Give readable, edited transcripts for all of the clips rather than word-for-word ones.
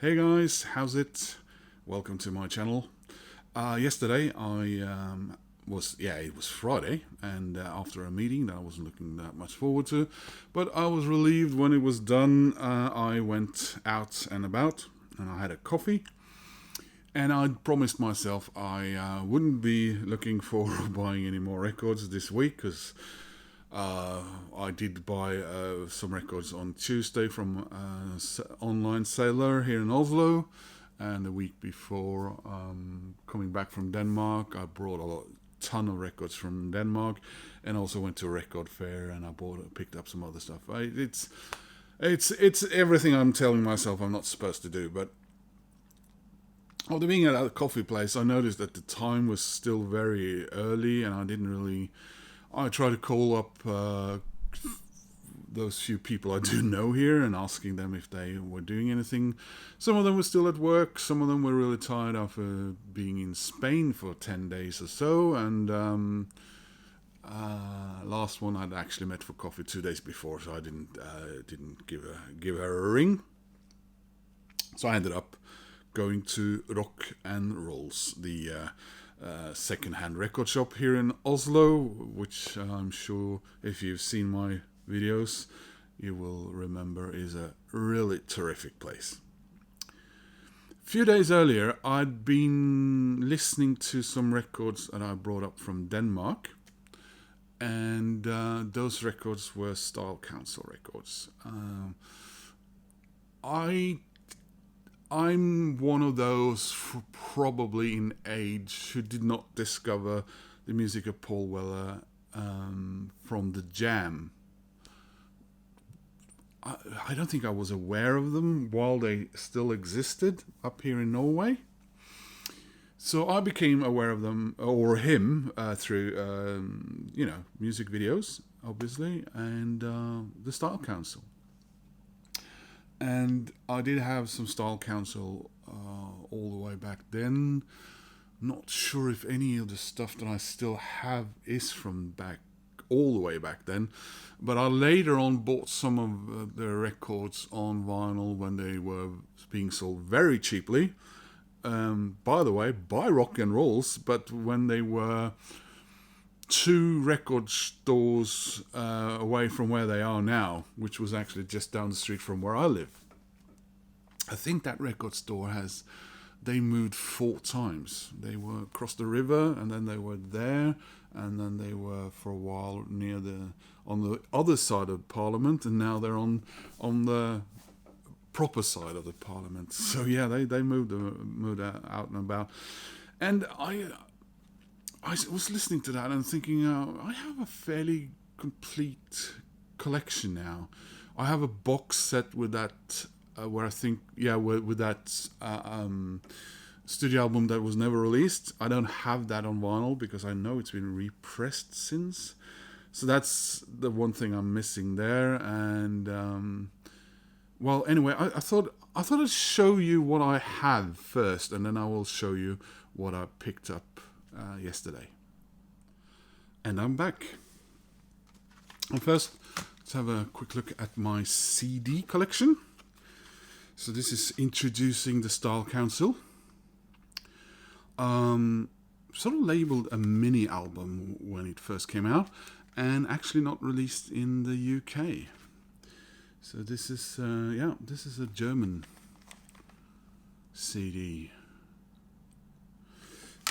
Hey guys, how's it? Welcome to my channel. Yesterday it was Friday, and after a meeting that I wasn't looking that much forward to, but I was relieved when it was done. I went out and about, and I had a coffee, and I promised myself I wouldn't be looking for buying any more records this week, because I did buy some records on Tuesday from an online seller here in Oslo, and the week before, coming back from Denmark, I brought a ton of records from Denmark, and also went to a record fair, and I picked up some other stuff. It's everything I'm telling myself I'm not supposed to do, but after being at a coffee place, I noticed that the time was still very early, and I try to call up those few people I do know here and asking them if they were doing anything. Some of them were still at work. Some of them were really tired after being in Spain for 10 days or so. And last one I'd actually met for coffee 2 days before, so I didn't give her a ring. So I ended up going to Rock and Rolls, the second-hand record shop here in Oslo, which I'm sure if you've seen my videos you will remember is a really terrific place. A few days earlier I'd been listening to some records that I brought up from Denmark, and those records were Style Council records. I'm one of those probably in age who did not discover the music of Paul Weller from the Jam. I don't think I was aware of them while they still existed up here in Norway. So I became aware of them, or him, through music videos, obviously, and the Style Council. And I did have some Style Council all the way back then. Not sure if any of the stuff that I still have is from all the way back then. But I later on bought some of their records on vinyl when they were being sold very cheaply. By the way, by Rock and Rolls, but when they were 2 record stores away from where they are now, which was actually just down the street from where I live. I think that record store they moved 4 times. They were across the river, and then they were there, and then they were for a while on the other side of Parliament, and now they're on the proper side of the Parliament. So yeah, they moved out and about, and I was listening to that and thinking, I have a fairly complete collection now. I have a box set with that, with that studio album that was never released. I don't have that on vinyl because I know it's been repressed since. So that's the one thing I'm missing there. And well, anyway, I thought I'd show you what I have first, and then I will show you what I picked up yesterday. And I'm back. And first, let's have a quick look at my CD collection. So this is introducing the Style Council. Sort of labeled a mini album when it first came out, and actually not released in the UK. So this is a German CD.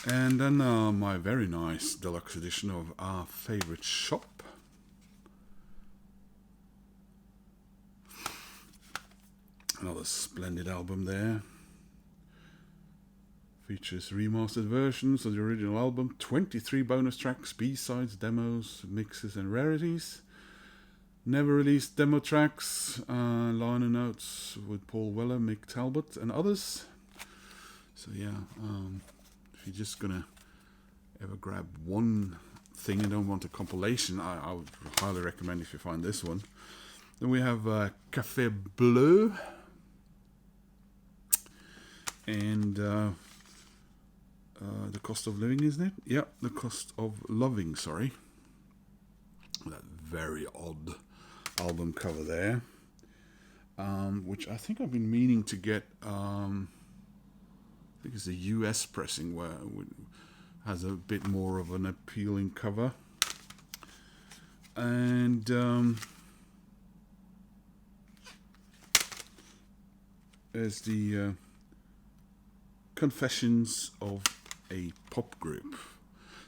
And then my very nice deluxe edition of Our Favorite Shop. Another splendid album there. Features remastered versions of the original album, 23 bonus tracks, B-sides, demos, mixes and rarities. Never released demo tracks, liner notes with Paul Weller, Mick Talbot and others. So yeah, if you're just gonna ever grab one thing and don't want a compilation, I would highly recommend if you find this one. Then we have Café Bleu, and The Cost of Living, isn't it? Yeah, The Cost of Loving, sorry. That very odd album cover there. which I think I've been meaning to get. I think it's a US pressing where it has a bit more of an appealing cover. And there's the Confessions of a Pop Group.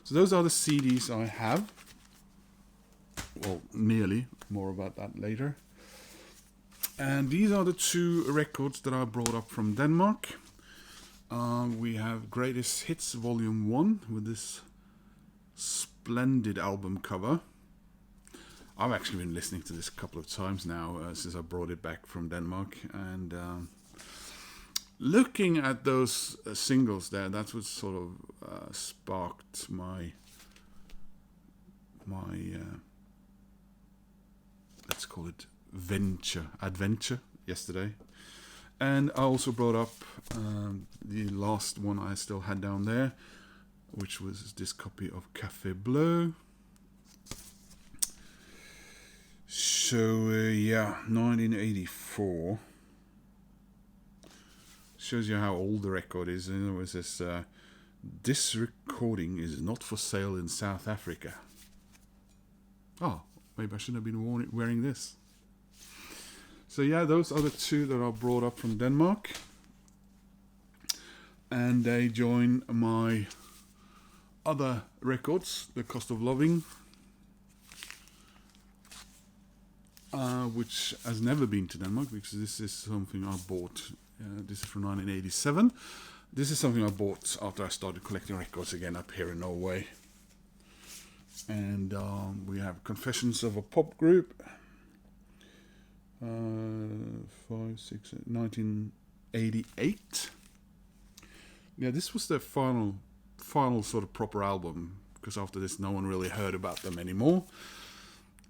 So those are the CDs I have. Well, nearly. More about that later. And these are the two records that I brought up from Denmark. We have Greatest Hits Volume 1 with this splendid album cover. I've actually been listening to this a couple of times now since I brought it back from Denmark. And looking at those singles there, that's what sort of sparked my let's call it adventure yesterday. And I also brought up the last one I still had down there, which was this copy of Café Bleu. So yeah, 1984. Shows you how old the record is. And it was this, this recording is not for sale in South Africa. Oh, maybe I shouldn't have been wearing this. So yeah, those are the two that I brought up from Denmark. And they join my other records, The Cost of Loving, which has never been to Denmark because this is something I bought. This is from 1987. This is something I bought after I started collecting records again up here in Norway. And we have Confessions of a Pop Group, 1988. Yeah, this was their final sort of proper album, because after this no one really heard about them anymore.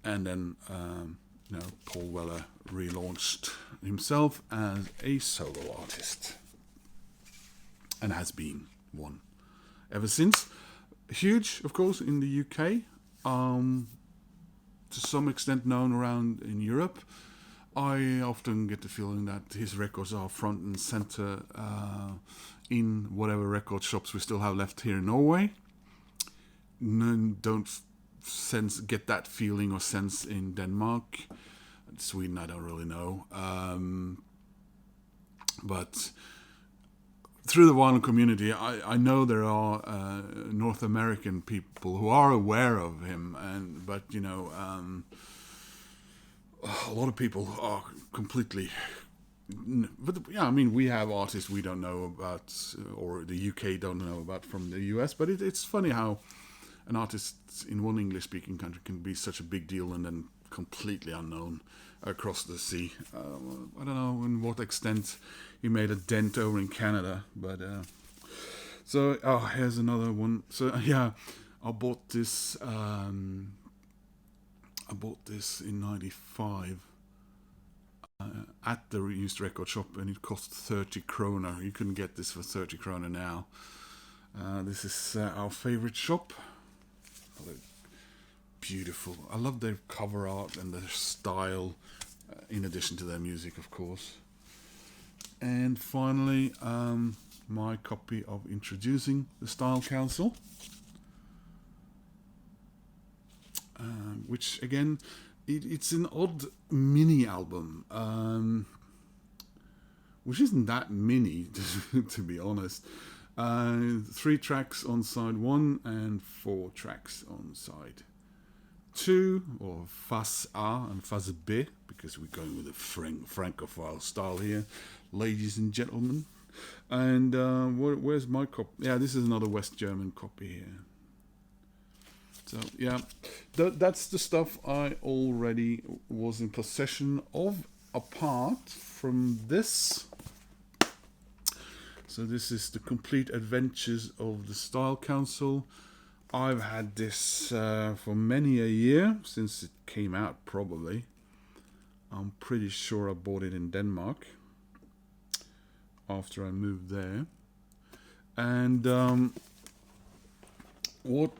And then Paul Weller relaunched himself as a solo artist, and has been one ever since. Huge, of course, in the UK, to some extent known around in Europe. I often get the feeling that his records are front and center in whatever record shops we still have left here in Norway. Don't get that feeling or sense in Denmark. Sweden, I don't really know. But through the vinyl community, I know there are North American people who are aware of him, but a lot of people are completely. But yeah, I mean, we have artists we don't know about, or the UK don't know about from the US. But it's funny how an artist in one English-speaking country can be such a big deal and then completely unknown across the sea. I don't know in what extent he made a dent over in Canada, but here's another one. So yeah, I bought this in '95 at the used record shop, and it cost 30 kroner. You couldn't get this for 30 kroner now. This is our favorite shop. Beautiful. I love their cover art and their style, in addition to their music, of course. And finally, my copy of Introducing the Style Council, which again, it's an odd mini album, which isn't that mini, to be honest. 3 tracks on side 1 and 4 tracks on side 2, or Face A and Face B, because we're going with a Francophile style here, ladies and gentlemen. And where's my copy? Yeah, this is another West German copy here. So yeah, that's the stuff I already was in possession of, apart from this. So this is the Complete Adventures of the Style Council. I've had this for many a year, since it came out, probably. I'm pretty sure I bought it in Denmark after I moved there. And what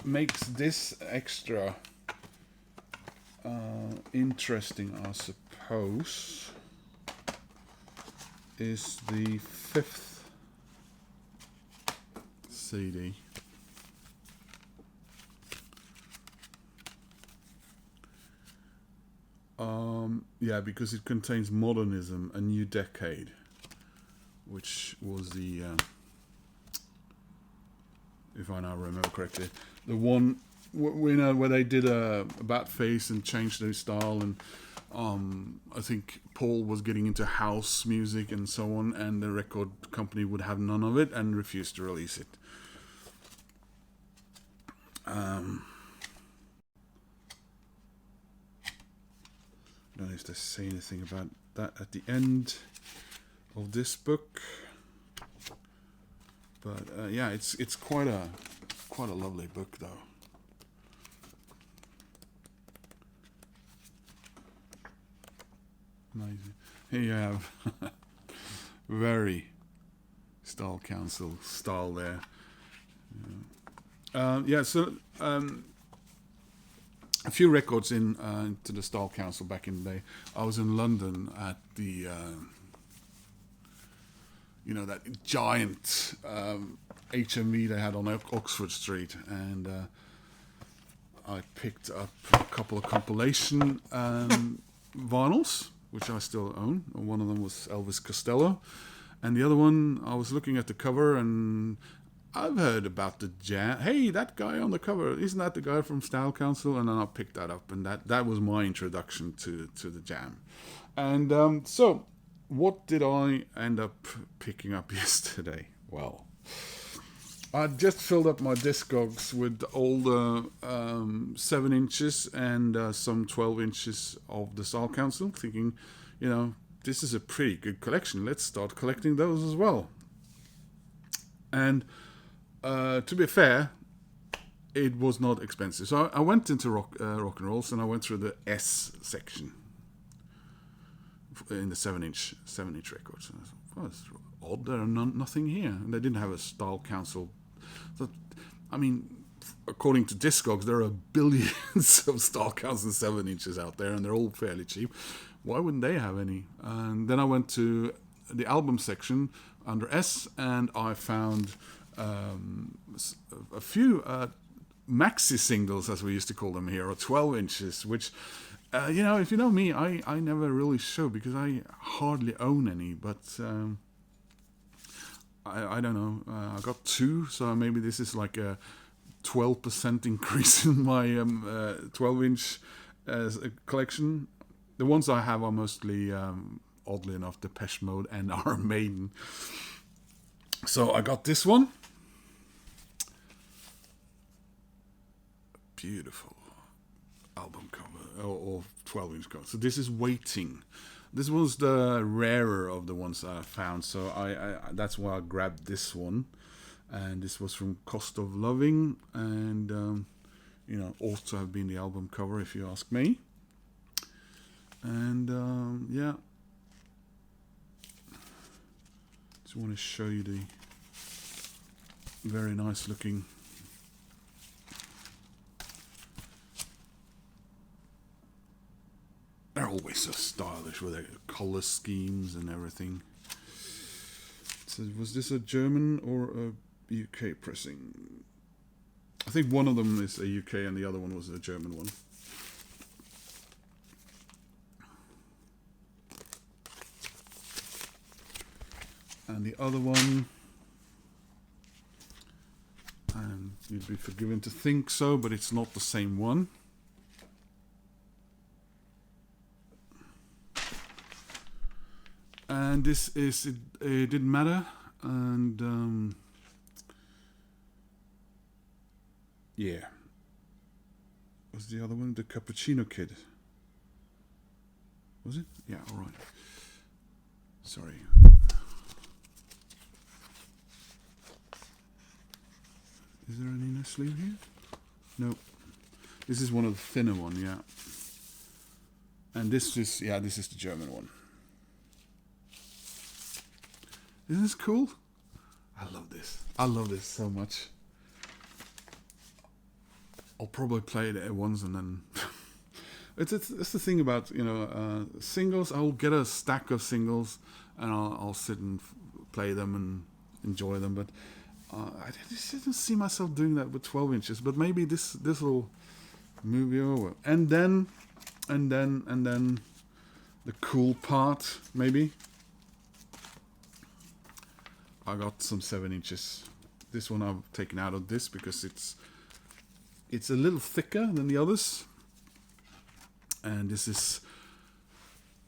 makes this extra interesting, I suppose, suppose is the 5th CD. Yeah, because it contains Modernism, A New Decade, which was the, if I now remember correctly, the one where they did a about face and changed their style, and I think Paul was getting into house music and so on, and the record company would have none of it and refused to release it. I don't know if they say anything about that at the end of this book, but yeah, it's quite a lovely book though. Amazing. Here you have very Style Council style there. Yeah, so a few records into the Style Council back in the day. I was in London at the that giant HMV they had on Oxford Street, and I picked up a couple of compilation vinyls, which I still own. One of them was Elvis Costello, and the other one, I was looking at the cover, and I've heard about the Jam. Hey, that guy on the cover, isn't that the guy from Style Council? And then I picked that up, and that was my introduction to the Jam. And so, what did I end up picking up yesterday? Well, I just filled up my Discogs with all the 7 inches and some 12 inches of the Style Council, thinking, this is a pretty good collection. Let's start collecting those as well. And to be fair, it was not expensive. So I went into rock and rolls, and I went through the S section in the 7-inch records. And I thought, well, it's odd, there are nothing here. And they didn't have a Style Council. So, I mean, according to Discogs, there are billions of Style Council 7 inches out there, and they're all fairly cheap. Why wouldn't they have any? And then I went to the album section under S, and I found a few maxi singles, as we used to call them here, or 12 inches, which, if you know me, I never really show because I hardly own any, but I don't know. I got 2, so maybe this is like a 12% increase in my 12-inch collection. The ones I have are mostly, oddly enough, Depeche Mode and Iron Maiden. So I got this one. Beautiful album cover, or 12-inch cover. So this is Waiting. This was the rarer of the ones I found, so I that's why I grabbed this one. And this was from Cost of Loving, and ought to have been the album cover if you ask me. And yeah, just want to show you the very nice looking they're always so stylish with their color schemes and everything. So was this a German or a UK pressing? I think one of them is a UK and the other one was a German one. And the other one, and you'd be forgiven to think so, but it's not the same one. And this is, it didn't matter, and yeah. Was the other one the Cappuccino Kid? Was it? Yeah, alright. Sorry. Is there an inner sleeve here? No. This is one of the thinner one, yeah. And this is the German one. Isn't this cool? I love this. I love this so much. I'll probably play it once and then it's the thing about singles. I'll get a stack of singles and I'll sit and play them and enjoy them. But I just didn't see myself doing that with 12 inches. But maybe this will move you over. And then the cool part, maybe. I got some 7 inches. This one I've taken out of this because it's a little thicker than the others. And this is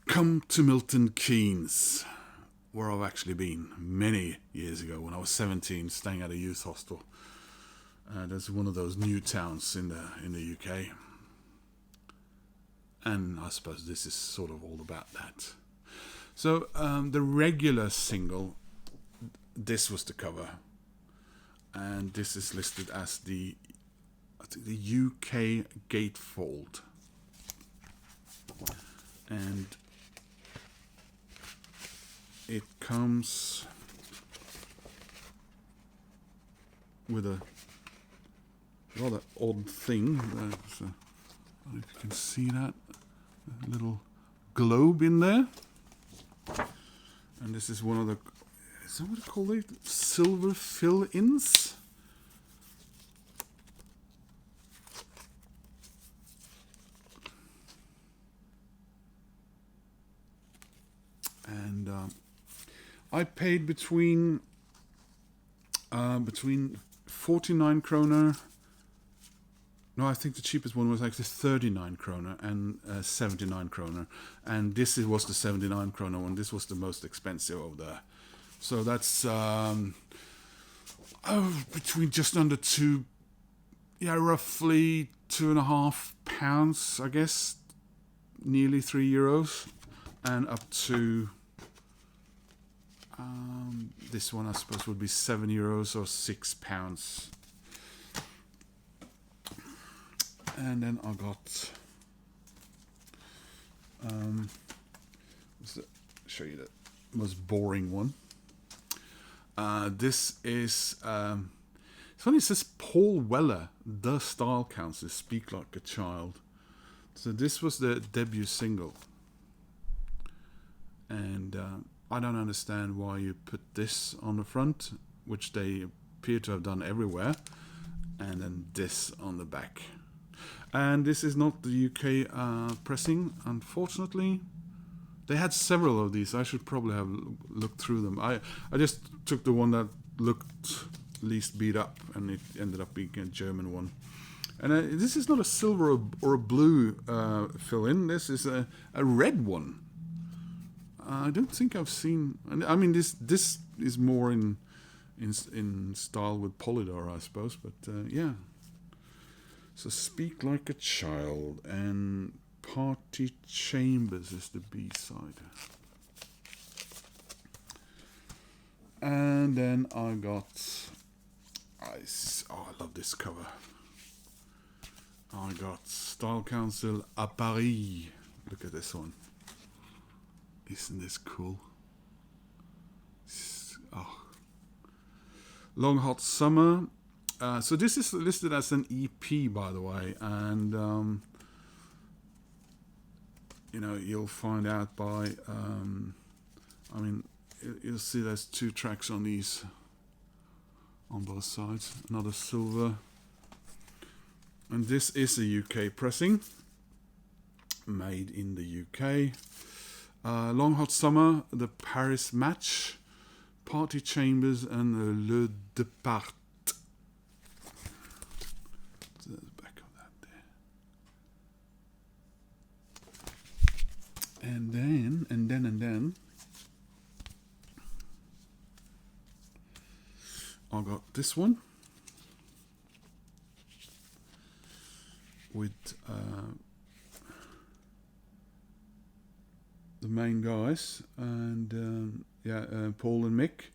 Come to Milton Keynes, where I've actually been many years ago when I was 17, staying at a youth hostel. That's one of those new towns in the UK. And I suppose this is sort of all about that. So the regular single, this was the cover. And this is listed as the UK gatefold. And it comes with a rather odd thing. I don't know if you can see that. A little globe in there. And this is one of the, is that what they call it? Silver fill-ins? And I paid between 49 kroner. No, I think the cheapest one was actually 39 kroner and 79 kroner. And this was the 79 kroner one. This was the most expensive of the. So that's between just under roughly £2.5, I guess, nearly €3, and up to this one I suppose would be €7 or £6. And then I got show you the most boring one. This is it's funny, it says Paul Weller, the Style Council, Speak Like a Child. So this was the debut single. And I don't understand why you put this on the front, which they appear to have done everywhere, and then this on the back. And this is not the UK pressing, unfortunately. They had several of these. I should probably have looked through them. I just took the one that looked least beat up, and it ended up being a German one. And this is not a silver or a blue fill-in. This is a red one. I don't think I've seen. I mean, this is more in style with Polydor, I suppose. But yeah. So Speak Like a Child and Party Chambers is the B-side. And then I got. I love this cover. I got Style Council à Paris. Look at this one. Isn't this cool? Long Hot Summer. So this is listed as an EP, by the way, and you'll find out by. You'll see there's 2 tracks on these, on both sides. Another silver, and this is a UK pressing, made in the UK. Long Hot Summer, the Paris Match, Party Chambers, and Le Depart. So there's the back of that there. And then I got this one with the main guys, and Paul and Mick,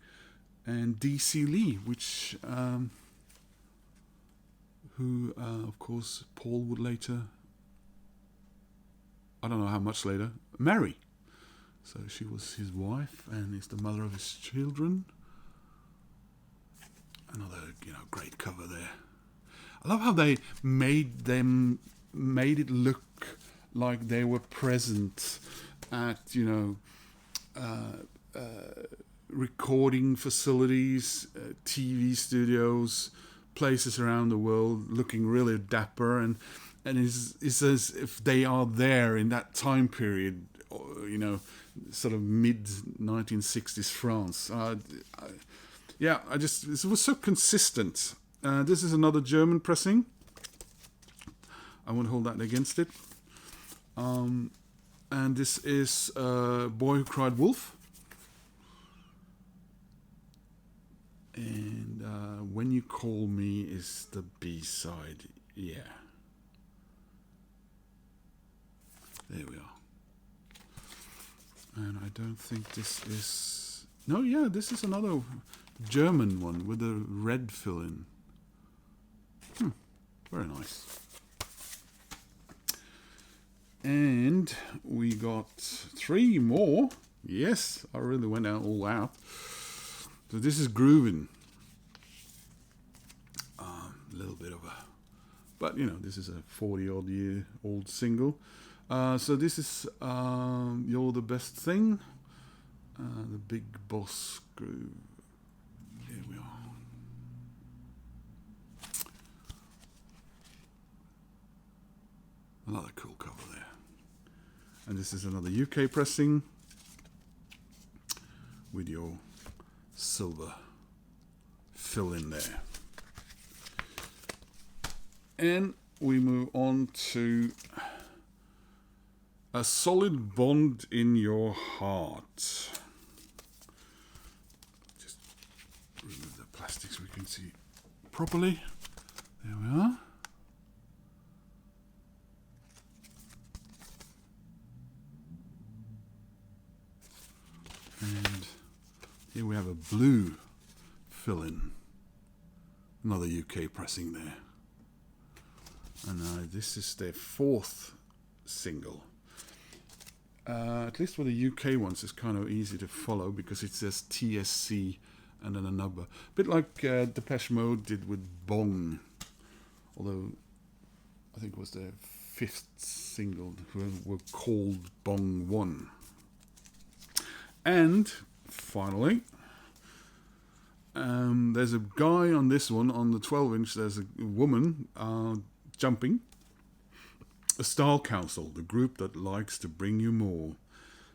and DC Lee, which who of course Paul would later, I don't know how much later, marry. So she was his wife and is the mother of his children. Another great cover there. I love how they made it look like they were present at, recording facilities, TV studios, places around the world, looking really dapper, and it's as if they are there in that time period, sort of mid 1960s France. It was so consistent. This is another German pressing. I won't hold that against it. And this is Boy Who Cried Wolf. And When You Call Me is the B-side. Yeah. There we are. And I don't think this is... No, yeah, this is another German one with a red fill-in. Very nice. And we got 3 more. Yes, I really went all out. So this is Groovin'. A little bit of a... But, this is a 40-odd-year-old single. So this is You're the Best Thing. The Big Boss Groove. Here we are. Another cool cover there. And this is another UK pressing with your silver fill in there. And we move on to A Solid Bond in Your Heart. Just remove the plastic so we can see properly. There we are. And here we have a blue fill-in. Another UK pressing there. And this is their 4th single. At least for the UK ones, it's kind of easy to follow because it says TSC and then a number. A bit like Depeche Mode did with Bong. Although I think it was their 5th single, who were called Bong 1. And finally, there's a guy on this one, on the 12-inch, there's a woman jumping. A Style Council, the group that likes to bring you more.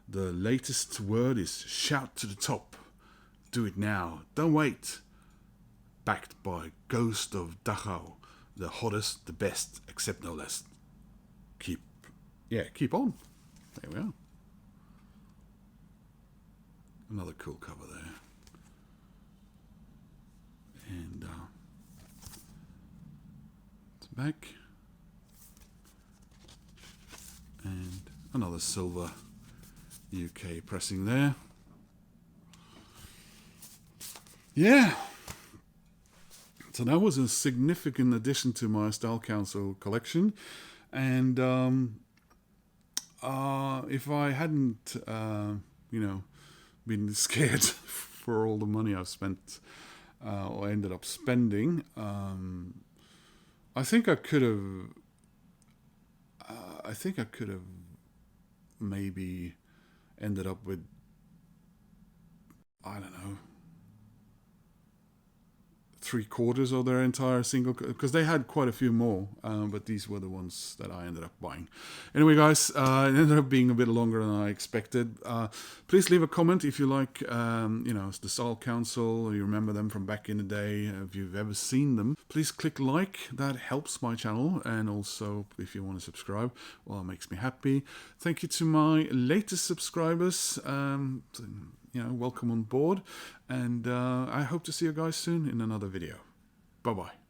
The latest word is shout to the top. Do it now, don't wait. Backed by Ghost of Dachau, the hottest, the best, except no less. Keep on. There we are. Another cool cover there. And it's back. And another silver UK pressing there. Yeah. So that was a significant addition to my Style Council collection. And if I hadn't, been scared for all the money I've spent or ended up spending, I think I could have maybe ended up with, I don't know, 3/4 of their entire single, because they had quite a few more, but these were the ones that I ended up buying. Anyway, guys, it ended up being a bit longer than I expected. Please leave a comment if you like, the Style Council, or you remember them from back in the day, if you've ever seen them. Please click like, that helps my channel, and also if you want to subscribe, well, it makes me happy. Thank you to my latest subscribers. Welcome on board, and I hope to see you guys soon in another video. Bye bye.